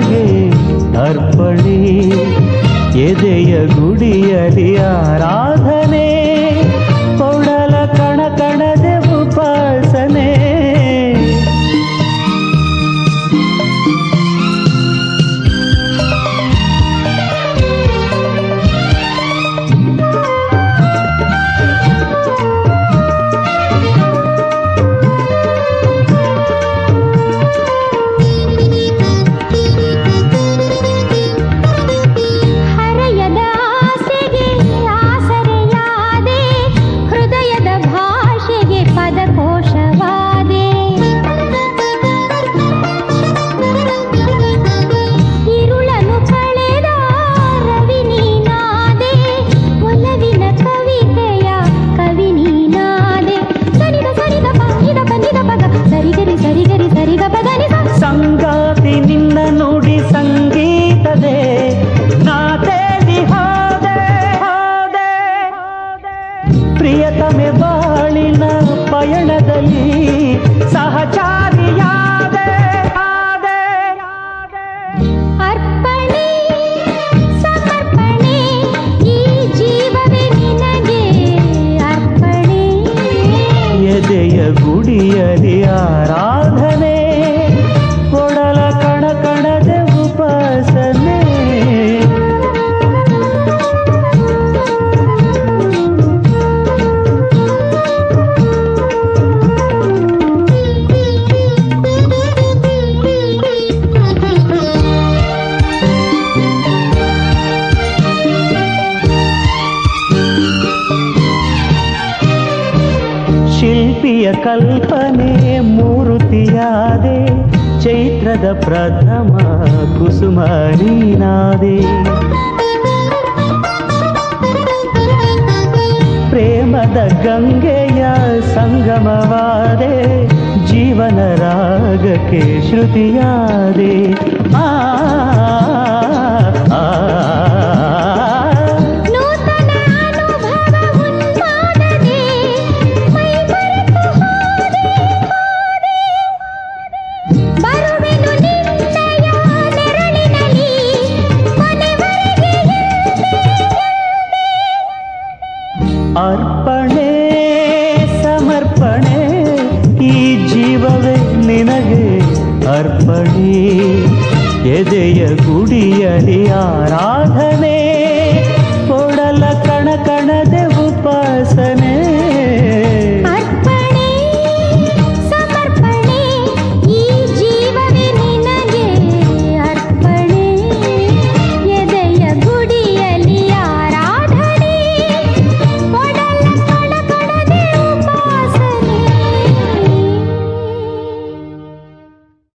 ನಿನಗೆ ಅರ್ಪಣೆ ಎದೆಯ ಗುಡಿಯಲಿ ಆರಾಧನೆ ಕೊಡಲ ಕಣ ಕಣದೆ ಉಪಾಸನೆ ಸಂಗಾತಿ ನಿನ್ನ ನುಡಿ ಸಂಗೀತದೆ ನಾ ತೇಲಿ ಹೋದೆ ಪ್ರಿಯತಮೆ ಬಾಳಿನ ಪಯಣದಲ್ಲಿ ಸಹಚಾರಿಯಾದೆ ಅರ್ಪಣೆ ಸಮರ್ಪಣೆ ಈ ಜೀವವೇ ನಿನಗೆ ಅರ್ಪಣೆ ಎದೆಯ ಗುಡಿಯಲಿ ಆರಾಧನೆ ಕೊಡಲ ಕಣ ಕಣದೆ ಉಪಾಸನೆ ಶಿಲ್ಪಿಯ ಕಲ್ಪನೆ ಮೂರುತಿಯಾದೆ ಚೈತ್ರದ ಪ್ರಥಮ ಕುಸುಮ ನೀನಾದೆ ಪ್ರೇಮದ ಗಂಗೆಯ ಸಂಗಮವಾದೆ ಜೀವನ ರಾಗಕ್ಕೆ ಶ್ರುತಿಯಾದೆ ಆ ಅರ್ಪಣೆ ಸಮರ್ಪಣೆ ಈ ಜೀವವೇ ನಿನಗೆ ಅರ್ಪಣೆ ಎದೆಯ ಗುಡಿಯಲಿ ಆರಾಧನೆ